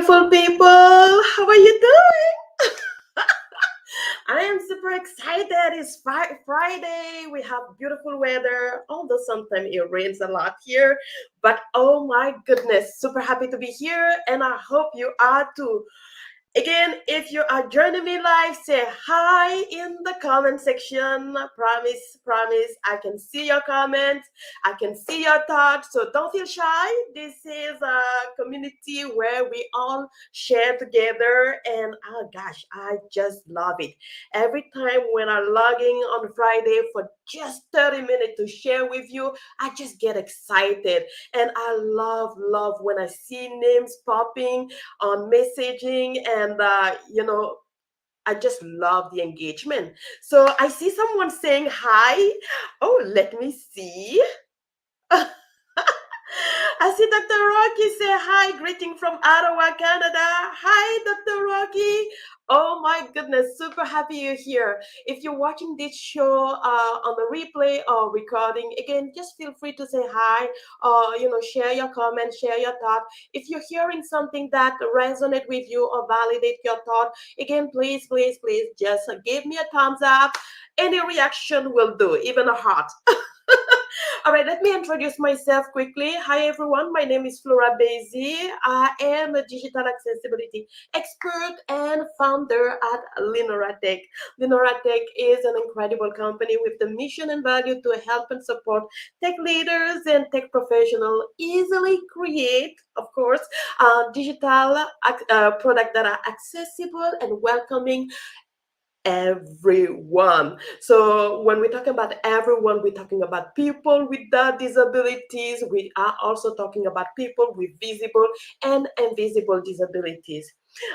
beautiful people. How are you doing? I am super excited. It's Friday. We have beautiful weather, although sometimes it rains a lot here. But oh my goodness, super happy to be here, and I hope you are too. Again, if you are joining me live, say hi in the comment section. Promise, I can see your comments. I can see your thoughts. So don't feel shy. This is a community where we all share together. And oh gosh, I just love it. Every time when I'm logging on Friday for just 30 minutes to share with you, I just get excited. And I love when I see names popping on messaging and I just love the engagement. So I see someone saying hi. Oh, let me see. I see Dr. Rocky say hi, greeting from Ottawa, Canada. Hi, Dr. Rocky. Oh my goodness, super happy you're here. If you're watching this show on the replay or recording, again, just feel free to say hi or share your comments, share your thought. If you're hearing something that resonate with you or validate your thought, again, please, just give me a thumbs up. Any reaction will do, even a heart. All right, let me introduce myself quickly. Hi, everyone. My name is Flora Basie. I am a digital accessibility expert and founder at Linoratech. Linoratech is an incredible company with the mission and value to help and support tech leaders and tech professionals easily create, of course, digital products that are accessible and welcoming everyone. So when we talk about everyone, we're talking about people with disabilities. We are also talking about people with visible and invisible disabilities.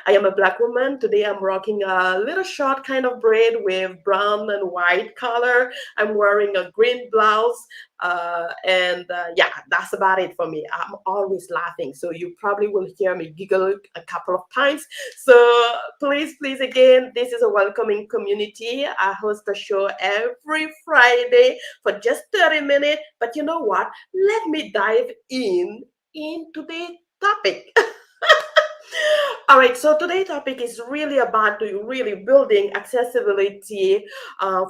I am a Black woman. Today I'm rocking a little short kind of braid with brown and white color. I'm wearing a green blouse. Yeah, that's about it for me. I'm always laughing. So you probably will hear me giggle a couple of times. So please, again, this is a welcoming community. I host a show every Friday for just 30 minutes. But you know what? Let me dive in today's topic. All right, so today's topic is really about really building accessibility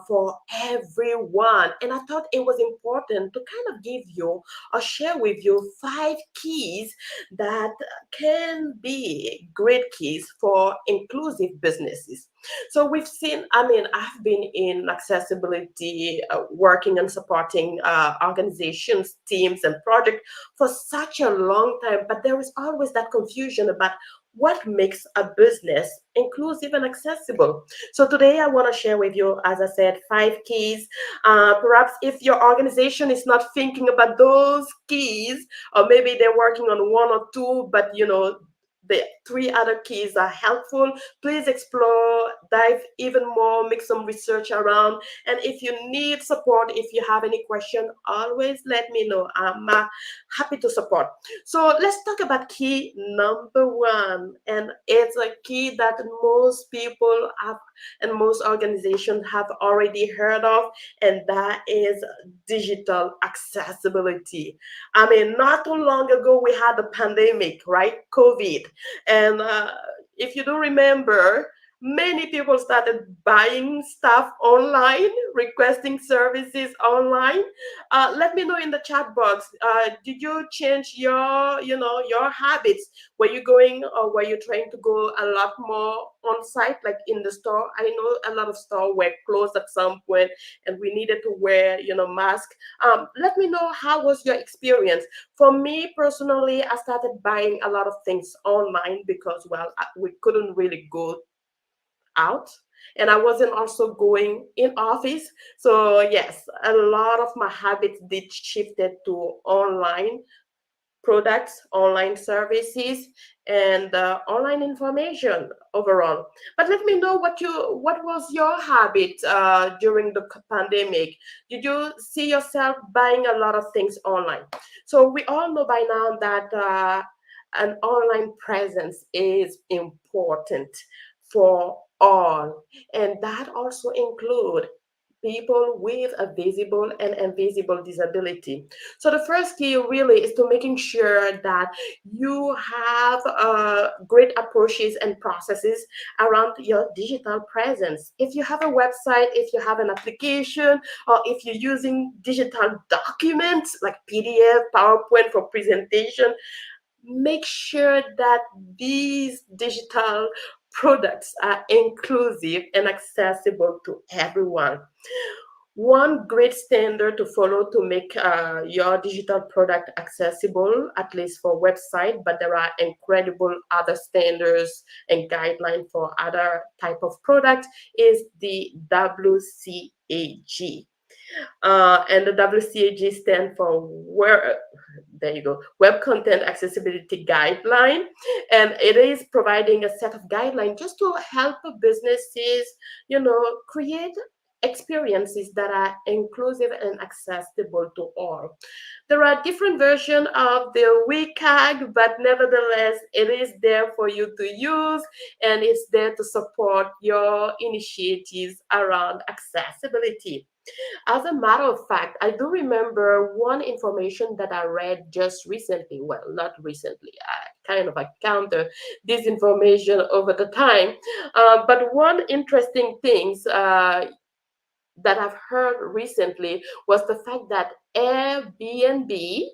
for everyone. And I thought it was important to kind of give you or share with you 5 keys that can be great keys for inclusive businesses. So we've seen, I've been in accessibility, working and supporting organizations, teams, and projects for such a long time, but there is always that confusion about what makes a business inclusive and accessible. So today I want to share with you, as I said, 5 keys. Perhaps if your organization is not thinking about those keys, or maybe they're working on one or two, but the 3 other keys are helpful. Please explore, dive even more, make some research around. And if you need support, if you have any question, always let me know. I'm happy to support. So let's talk about key number 1. And it's a key that most people have and most organizations have already heard of, and that is digital accessibility. Not too long ago, we had the pandemic, right? COVID. And if you do remember, many people started buying stuff online, requesting services online. Let me know in the chat box. Did you change your habits? Were you going or were you trying to go a lot more on site, like in the store? I know a lot of stores were closed at some point, and we needed to wear, mask. Let me know how was your experience. For me personally, I started buying a lot of things online because, well, we couldn't really go out, and I wasn't also going in office. So yes, a lot of my habits did shifted to online products, online services, and online information overall. But let me know what was your habit during the pandemic. Did you see yourself buying a lot of things online? So we all know by now that an online presence is important for all, and that also include people with a visible and invisible disability. So the first key really is to making sure that you have great approaches and processes around your digital presence. If you have a website, if you have an application, or if you're using digital documents like PDF, PowerPoint for presentation, make sure that these digital products are inclusive and accessible to everyone. One great standard to follow to make your digital product accessible, at least for website, but there are incredible other standards and guidelines for other type of product, is the WCAG. And the WCAG stand for where, there you go, Web Content Accessibility Guideline. And it is providing a set of guidelines just to help businesses, create experiences that are inclusive and accessible to all. There are different versions of the WCAG, but nevertheless, it is there for you to use, and it's there to support your initiatives around accessibility. As a matter of fact, I do remember one information that I read just recently. Well, not recently. I kind of encountered this information over the time. But one interesting things that I've heard recently was the fact that Airbnb,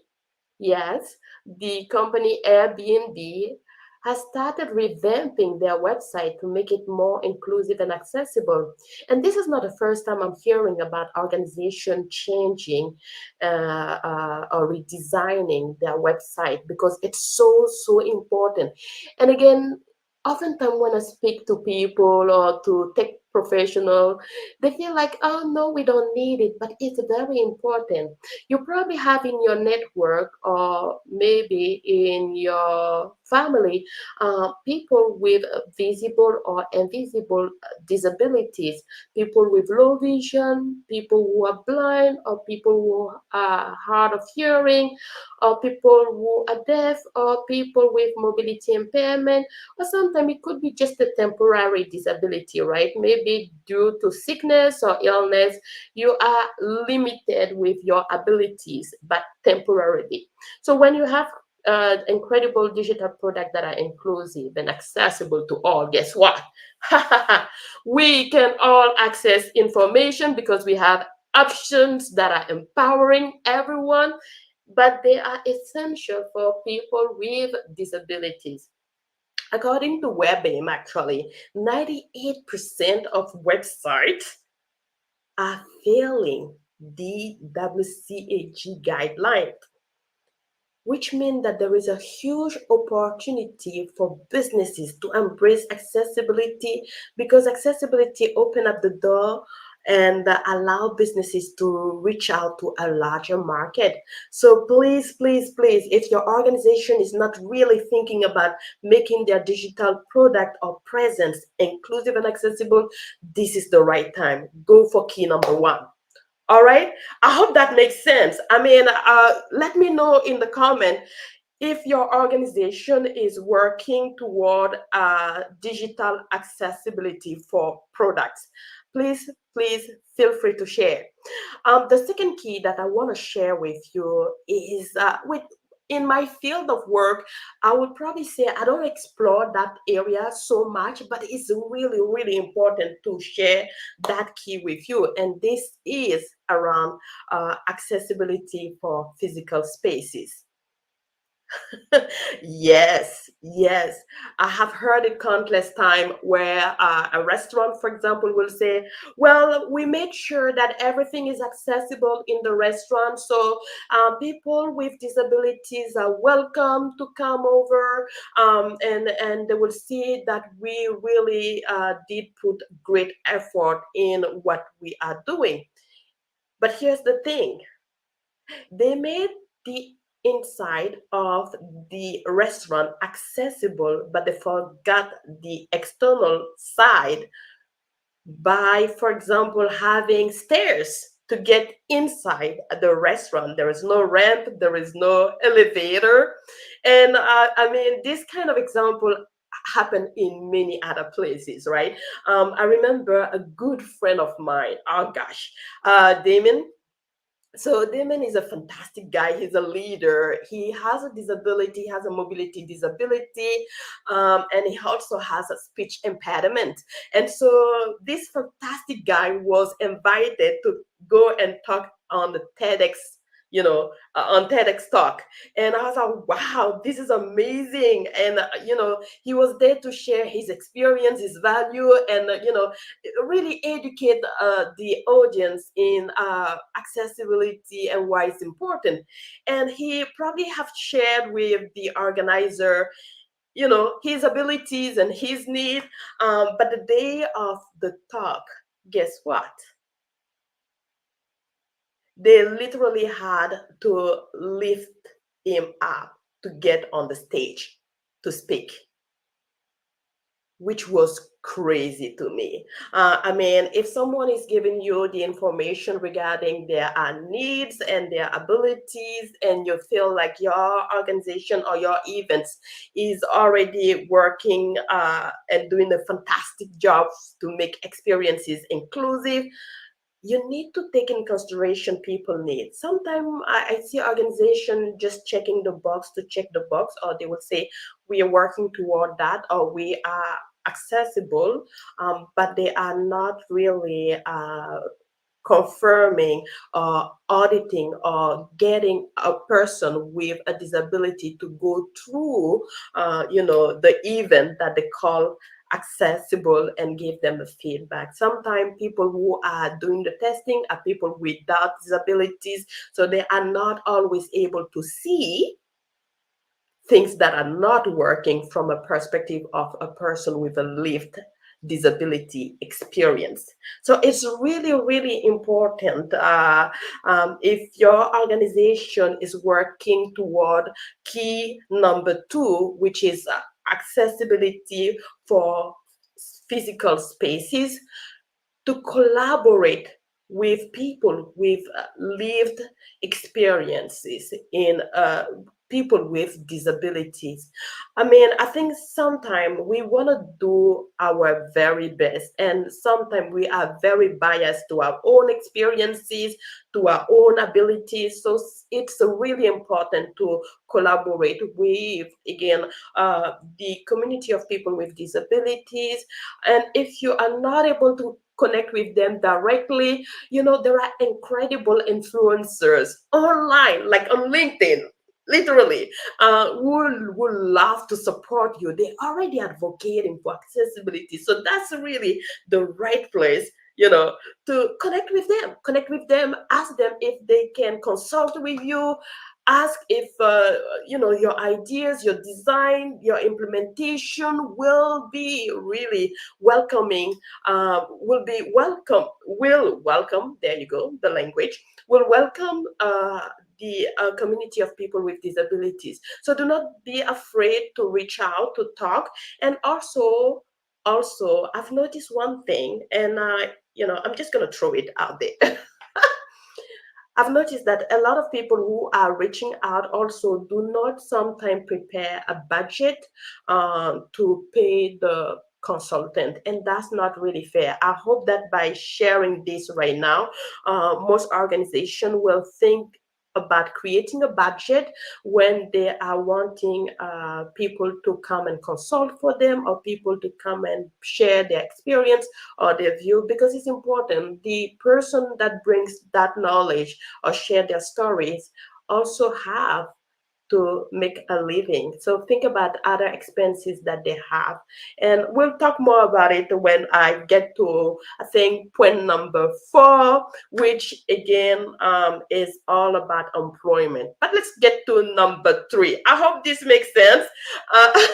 yes, the company Airbnb has started revamping their website to make it more inclusive and accessible. And this is not the first time I'm hearing about organization changing or redesigning their website, because it's so, so important. And again, oftentimes when I speak to people or to tech professional, they feel like, oh no, we don't need it, but it's very important. You probably have in your network or maybe in your family people with visible or invisible disabilities, people with low vision, people who are blind, or people who are hard of hearing, or people who are deaf, or people with mobility impairment, or sometimes it could be just a temporary disability, right? Maybe due to sickness or illness, you are limited with your abilities, but temporarily. So when you have incredible digital products that are inclusive and accessible to all, guess what? We can all access information because we have options that are empowering everyone, but they are essential for people with disabilities. According to WebAIM, actually, 98% of websites are failing the WCAG guideline, which means that there is a huge opportunity for businesses to embrace accessibility, because accessibility open up the door and allow businesses to reach out to a larger market. So please, please, please, if your organization is not really thinking about making their digital product or presence inclusive and accessible, this is the right time. Go for key number one. All right. I hope that makes sense. I mean, let me know in the comment if your organization is working toward digital accessibility for products. Please, please feel free to share. The second key that I want to share with you is with in my field of work, I would probably say I don't explore that area so much, but it's really, really important to share that key with you. And this is around accessibility for physical spaces. Yes, yes. I have heard it countless time where a restaurant, for example, will say, "Well, we make sure that everything is accessible in the restaurant, so people with disabilities are welcome to come over, and they will see that we really did put great effort in what we are doing." But here's the thing: they made the inside of the restaurant accessible, but they forgot the external side by, for example, having stairs to get inside the restaurant. There is no ramp, there is no elevator. And I mean, this kind of example happen in many other places, right? I remember a good friend of mine, oh gosh, Damon. So Damon is a fantastic guy. He's a leader. He has a disability, he has a mobility disability, and he also has a speech impediment. And so this fantastic guy was invited to go and talk on the TEDx, on TEDx talk. And I was like, wow, this is amazing. And he was there to share his experience, his value, and really educate the audience in accessibility and why it's important. And he probably have shared with the organizer, his abilities and his need. But the day of the talk, guess what? They literally had to lift him up to get on the stage to speak, which was crazy to me. I mean, if someone is giving you the information regarding their needs and their abilities, and you feel like your organization or your events is already working and doing a fantastic job to make experiences inclusive, you need to take in consideration people need. Sometimes I see organization just checking the box to check the box, or they will say we are working toward that, or we are accessible, but they are not really confirming or auditing or getting a person with a disability to go through the event that they call accessible and give them a feedback. Sometimes people who are doing the testing are people without disabilities, so they are not always able to see things that are not working from a perspective of a person with a lived disability experience. So it's really, really important, if your organization is working toward key number two, which is accessibility for physical spaces, to collaborate with people with lived experiences in people with disabilities. I mean, I think sometimes we want to do our very best, and sometimes we are very biased to our own experiences, to our own abilities. So it's really important to collaborate with, again, the community of people with disabilities. And if you are not able to connect with them directly, there are incredible influencers online, like on LinkedIn, literally, who love to support you. They're already advocating for accessibility. So that's really the right place, to connect with them, ask them if they can consult with you, ask if your ideas, your design, your implementation will be really welcoming, will welcome, there you go, the language, will welcome the community of people with disabilities. So do not be afraid to reach out, to talk. And also I've noticed one thing, and I'm just going to throw it out there. I've noticed that a lot of people who are reaching out also do not sometimes prepare a budget to pay the consultant, and that's not really fair. I hope that by sharing this right now, most organizations will think about creating a budget when they are wanting people to come and consult for them, or people to come and share their experience or their view, because it's important. The person that brings that knowledge or share their stories also have to make a living. So think about other expenses that they have. And we'll talk more about it when I get to, I think, point number 4, which again is all about employment. But let's get to number 3. I hope this makes sense. Uh,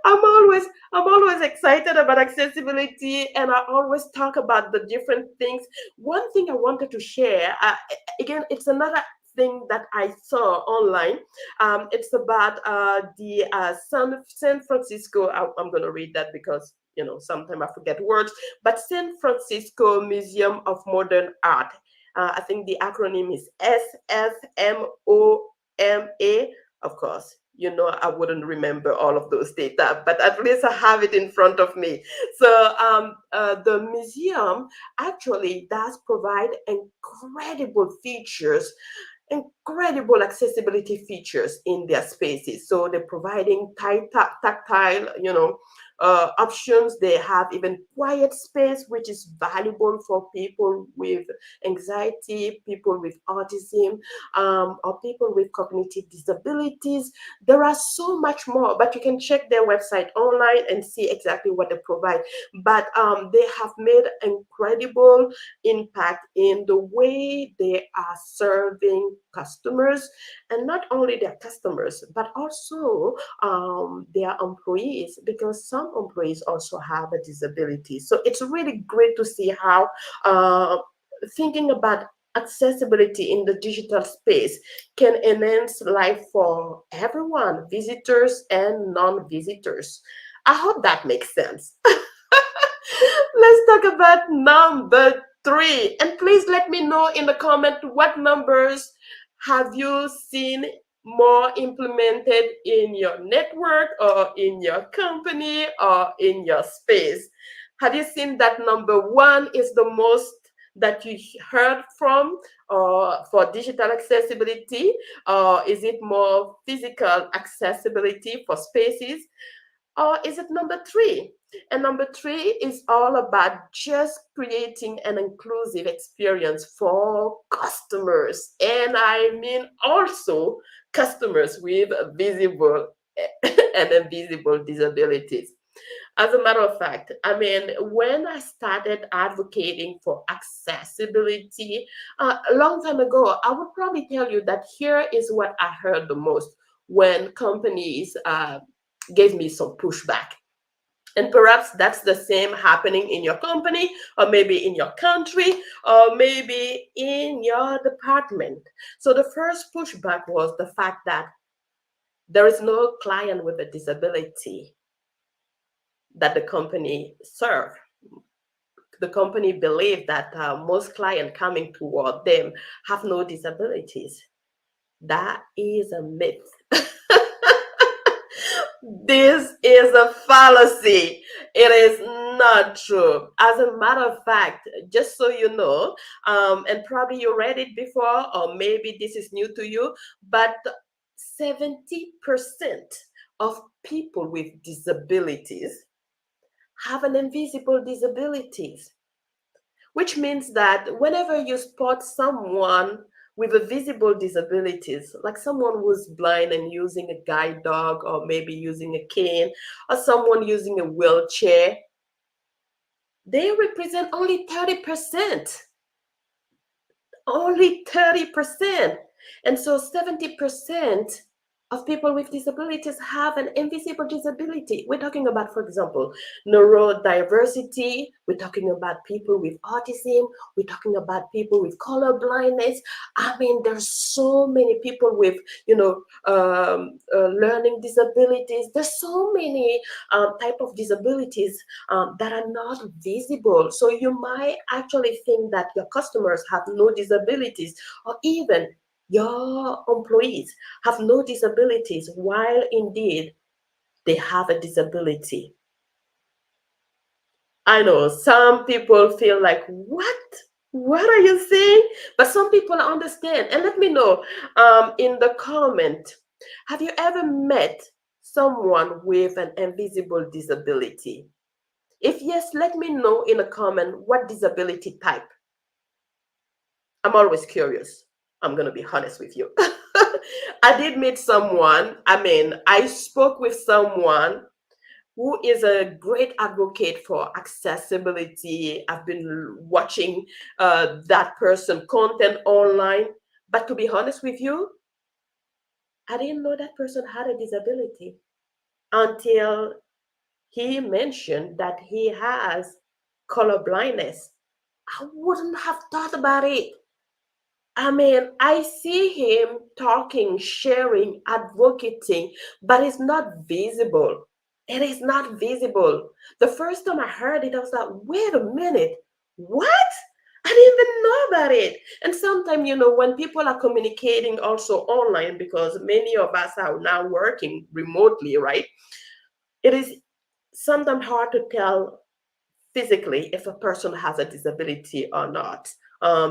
I'm always excited about accessibility, and I always talk about the different things. One thing I wanted to share, again, it's another thing that I saw online. It's about the San Francisco. I'm going to read that because sometimes I forget words. But San Francisco Museum of Modern Art. I think the acronym is SFMOMA. Of course, I wouldn't remember all of those data, but at least I have it in front of me. So the museum actually does provide incredible features, incredible accessibility features in their spaces. So they're providing tactile, options. They have even quiet space, which is valuable for people with anxiety, people with autism, or people with cognitive disabilities. There are so much more, but you can check their website online and see exactly what they provide. But they have made incredible impact in the way they are serving customers, and not only their customers, but also their employees, because some employees also have a disability. So it's really great to see how thinking about accessibility in the digital space can enhance life for everyone, visitors and non-visitors. I hope that makes sense. Let's talk about number three. And please let me know in the comment what numbers have you seen more implemented in your network or in your company or in your space. Have you seen that number one is the most that you heard from for digital accessibility? Or is it more physical accessibility for spaces? Or is it number three? And number three is all about just creating an inclusive experience for customers. And I mean also customers with visible and invisible disabilities. As a matter of fact, I mean, when I started advocating for accessibility a long time ago, I would probably tell you that here is what I heard the most when companies gave me some pushback. And perhaps that's the same happening in your company, or maybe in your country, or maybe in your department. So the first pushback was the fact that there is no client with a disability that the company serve. The company believe that most clients coming toward them have no disabilities. That is a myth. This is a fallacy. It is not true. As a matter of fact, just so you know, and probably you read it before, or maybe this is new to you, but 70% of people with disabilities have an invisible disabilities, which means that whenever you spot someone with a visible disabilities, like someone who's blind and using a guide dog, or maybe using a cane, or someone using a wheelchair, they represent only 30%. Only 30%. And so 70% of people with disabilities have an invisible disability. We're talking about, for example, neurodiversity. We're talking about people with autism. We're talking about people with color blindness. I mean, there's so many people with, learning disabilities. There's so many type of disabilities that are not visible. So you might actually think that your customers have no disabilities, or even your employees have no disabilities, while indeed they have a disability. I know some people feel like, what? What are you saying? But some people understand. And let me know in the comment, have you ever met someone with an invisible disability? If yes, let me know in a comment what disability type. I'm always curious. I'm going to be honest with you. I did meet someone, I spoke with someone who is a great advocate for accessibility. I've been watching that person content online. But to be honest with you, I didn't know that person had a disability until he mentioned that he has color blindness. I wouldn't have thought about it. I see him talking, sharing, advocating, but it's not visible. It is not visible. The first time I heard it, I was like, wait a minute, what? I didn't even know about it. And sometimes, when people are communicating also online, because many of us are now working remotely, right? It is sometimes hard to tell physically if a person has a disability or not.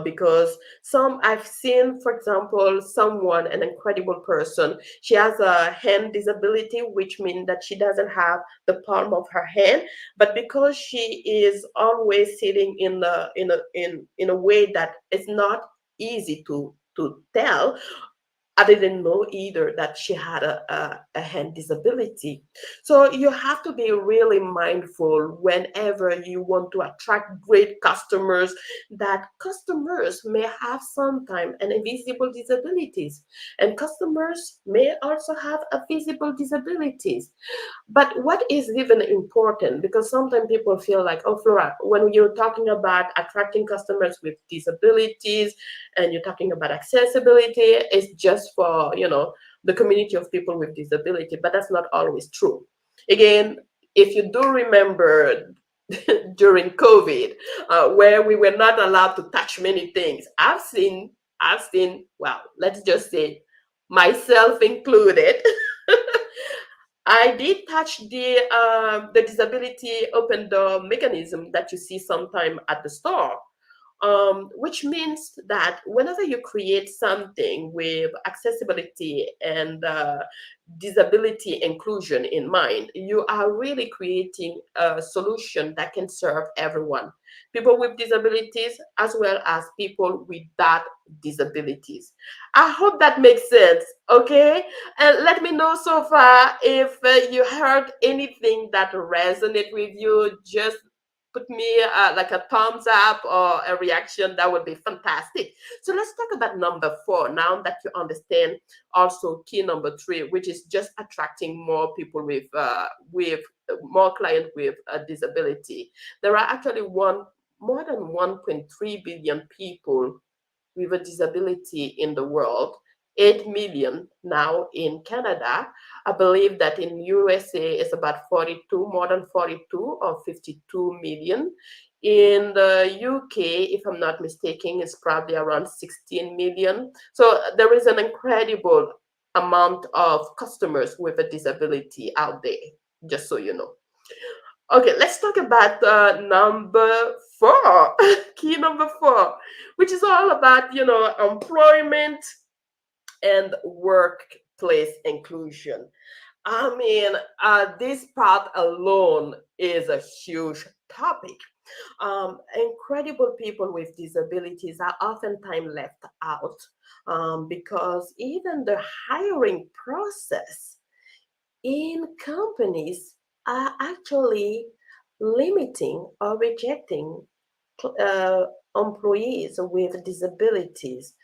Because some I've seen, for example, someone, an incredible person, she has a hand disability, which means that she doesn't have the palm of her hand, but because she is always sitting in a way that is not easy to tell, I didn't know either that she had a hand disability. So you have to be really mindful whenever you want to attract great customers, that customers may have sometimes an invisible disabilities, and customers may also have a visible disabilities. But what is even important, because sometimes people feel like, oh, Flora, when you're talking about attracting customers with disabilities and you're talking about accessibility, it's just for, the community of people with disability. But that's not always true. Again, if you do remember during COVID, where we were not allowed to touch many things, I've seen, well, let's just say myself included, I did touch the disability open door mechanism that you see sometime at the store, which means that whenever you create something with accessibility and disability inclusion in mind, you are really creating a solution that can serve everyone, people with disabilities as well as people without disabilities. I hope that makes sense. Okay, and let me know so far if you heard anything that resonate with you. Just put me like a thumbs up or a reaction. That would be fantastic. So let's talk about number 4 now that you understand also key number 3, which is just attracting more people with more clients with a disability. There are actually more than 1.3 billion people with a disability in the world, 8 million now in Canada. I believe that in USA it's about 42, more than 42 or 52 million. In the UK, if I'm not mistaken, it's probably around 16 million. So there is an incredible amount of customers with a disability out there, just so you know. Okay, let's talk about number 4, key number 4, which is all about, employment and workplace inclusion. I mean, this part alone is a huge topic. Incredible people with disabilities are oftentimes left out, because even the hiring process in companies are actually limiting or rejecting uh, employees with disabilities.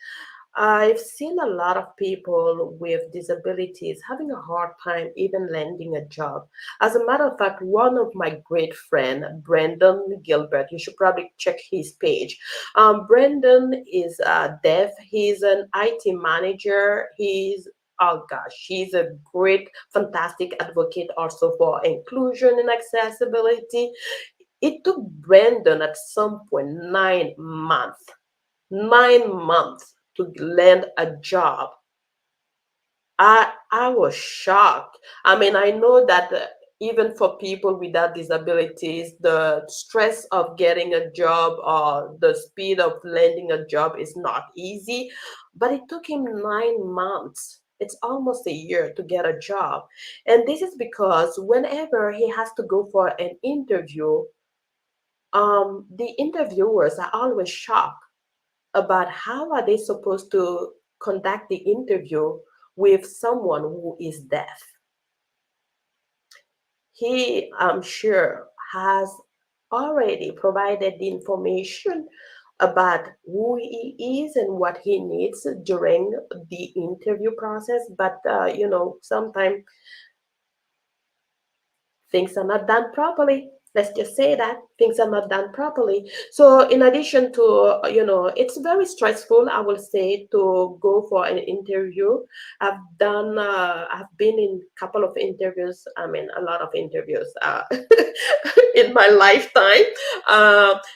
I've seen a lot of people with disabilities having a hard time even landing a job. As a matter of fact, one of my great friend, Brandon Gilbert, you should probably check his page. Brandon is deaf. He's an IT manager. Oh gosh, he's a great, fantastic advocate also for inclusion and accessibility. It took Brandon at some point 9 months to land a job. I was shocked. I mean, I know that even for people without disabilities, the stress of getting a job or the speed of landing a job is not easy. But it took him 9 months. It's almost a year to get a job. And this is because whenever he has to go for an interview, the interviewers are always shocked about how are they supposed to conduct the interview with someone who is deaf. He, I'm sure, has already provided the information about who he is and what he needs during the interview process. But sometimes things are not done properly. Let's just say that things are not done properly. So in addition to, it's very stressful, I will say, to go for an interview. I've been in a couple of interviews, I mean a lot of interviews, in my lifetime.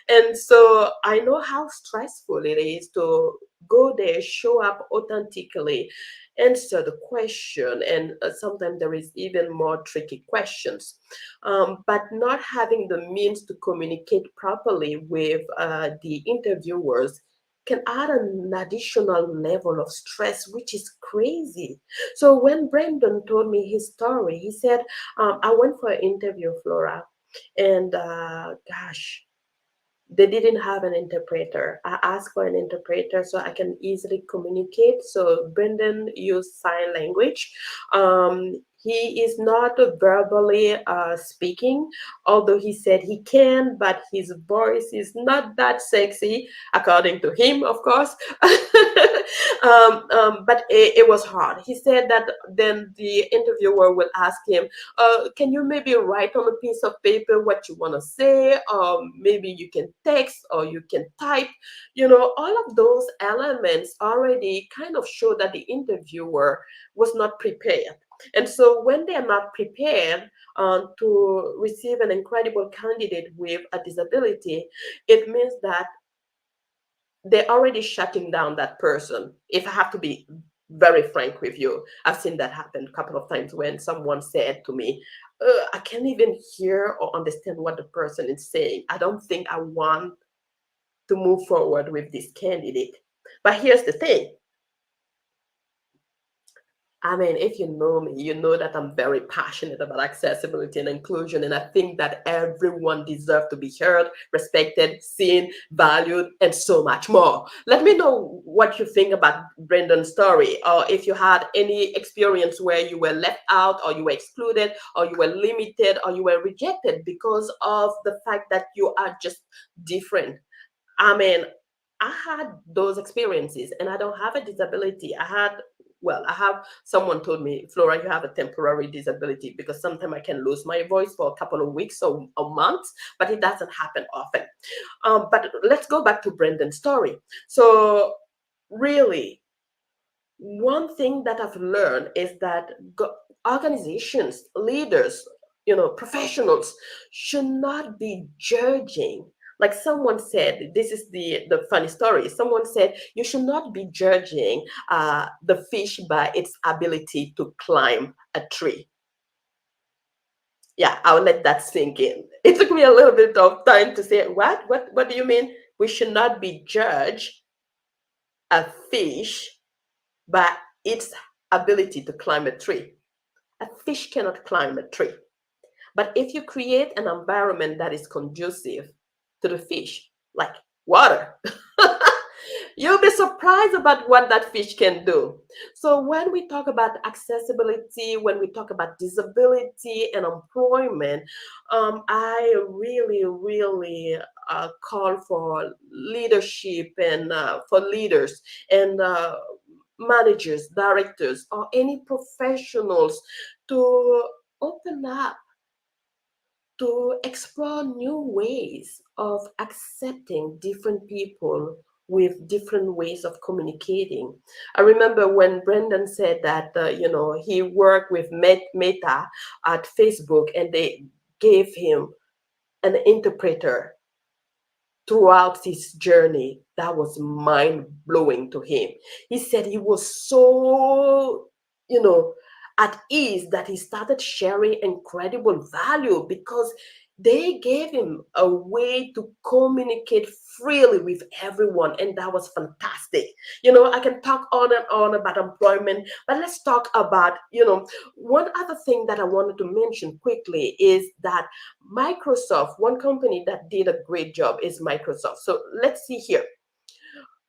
And so I know how stressful it is to go there, show up authentically, answer the question, and sometimes there is even more tricky questions. But not having the means to communicate properly with the interviewers can add an additional level of stress, which is crazy. So when Brandon told me his story, he said, I went for an interview, Flora, and gosh, they didn't have an interpreter. I asked for an interpreter so I can easily communicate. So Brendan used sign language. He is not verbally speaking, although he said he can, but his voice is not that sexy, according to him, of course. But it was hard. He said that then the interviewer will ask him, can you maybe write on a piece of paper what you want to say? Or maybe you can text or you can type. All of those elements already kind of show that the interviewer was not prepared. And so when they are not prepared to receive an incredible candidate with a disability, it means that they're already shutting down that person. If I have to be very frank with you, I've seen that happen a couple of times when someone said to me, I can't even hear or understand what the person is saying. I don't think I want to move forward with this candidate. But here's the thing, I mean, if you know me, you know that I'm very passionate about accessibility and inclusion, and I think that everyone deserves to be heard, respected, seen, valued, and so much more. Let me know what you think about Brendan's story, or if you had any experience where you were left out, or you were excluded, or you were limited, or you were rejected because of the fact that you are just different. I mean, I had those experiences and I don't have a disability. I have someone told me, Flora, you have a temporary disability because sometimes I can lose my voice for a couple of weeks or a month, but it doesn't happen often. But let's go back to Brendan's story. So, really, one thing that I've learned is that organizations, leaders, professionals should not be judging. Like someone said, this is the funny story. Someone said you should not be judging the fish by its ability to climb a tree. Yeah, I'll let that sink in. It took me a little bit of time to say, what do you mean? We should not be judged a fish by its ability to climb a tree. A fish cannot climb a tree. But if you create an environment that is conducive to the fish, like water, you'll be surprised about what that fish can do. So when we talk about accessibility, when we talk about disability and employment, I really, really call for leadership and for leaders and managers, directors, or any professionals to open up, to explore new ways of accepting different people with different ways of communicating. I remember when Brendan said that, he worked with Meta at Facebook and they gave him an interpreter throughout his journey. That was mind blowing to him. He said he was so, at ease that he started sharing incredible value because they gave him a way to communicate freely with everyone, and that was fantastic. I can talk on and on about employment, but let's talk about, one other thing that I wanted to mention quickly is that Microsoft, one company that did a great job is Microsoft. So let's see here.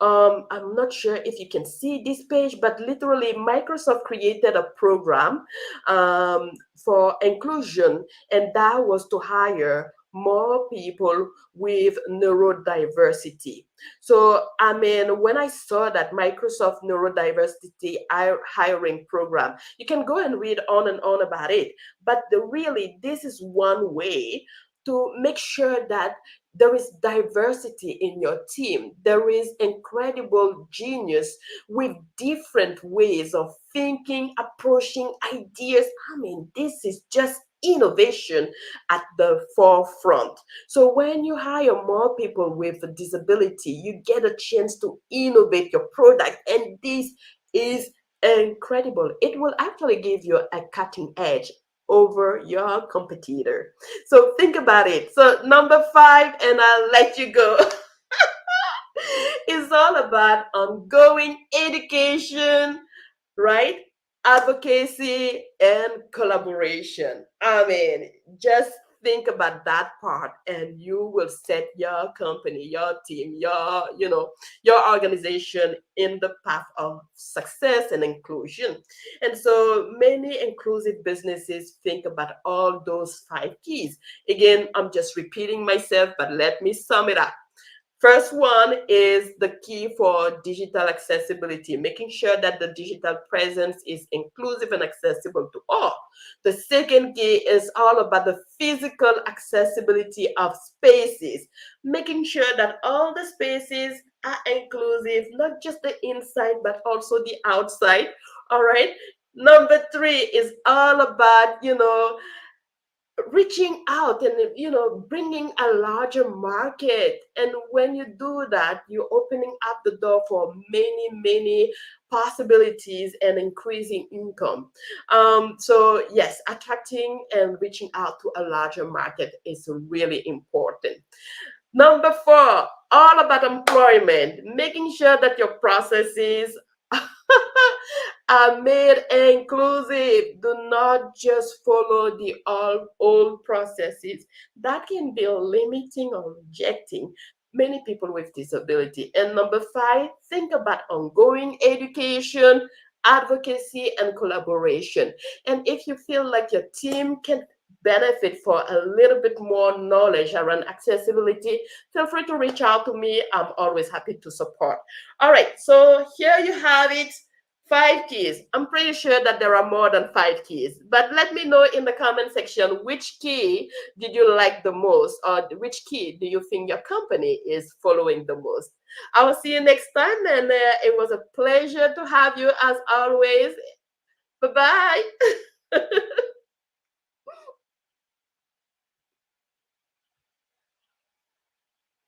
I'm not sure if you can see this page, but literally Microsoft created a program for inclusion, and that was to hire more people with neurodiversity. So, I mean, when I saw that Microsoft neurodiversity hiring program, you can go and read on and on about it. But really, this is one way to make sure that there is diversity in your team. There is incredible genius with different ways of thinking, approaching ideas. I mean, this is just innovation at the forefront. So when you hire more people with a disability, you get a chance to innovate your product, and this is incredible. It will actually give you a cutting edge over your competitor. So think about it. So number five, and I'll let you go, is all about ongoing education, right? Advocacy and collaboration. I mean, just think about that part and you will set your company, your team, your organization in the path of success and inclusion. And so many inclusive businesses think about all those five keys. Again, I'm just repeating myself, but let me sum it up. First one is the key for digital accessibility, making sure that the digital presence is inclusive and accessible to all. The second key is all about the physical accessibility of spaces, making sure that all the spaces are inclusive, not just the inside, but also the outside. All right. Number three is all about, reaching out and bringing a larger market. And when you do that, you're opening up the door for many possibilities and increasing income. So yes, attracting and reaching out to a larger market is really important. Number four, all about employment, making sure that your processes are made inclusive. Do not just follow the old processes that can be limiting or rejecting many people with disability. And number five, think about ongoing education, advocacy, and collaboration. And if you feel like your team can benefit for a little bit more knowledge around accessibility, feel free to reach out to me. I'm always happy to support. All right, so here you have it. Five keys. I'm pretty sure that there are more than five keys, but let me know in the comment section which key did you like the most, or which key do you think your company is following the most. I will see you next time, and it was a pleasure to have you as always. Bye bye.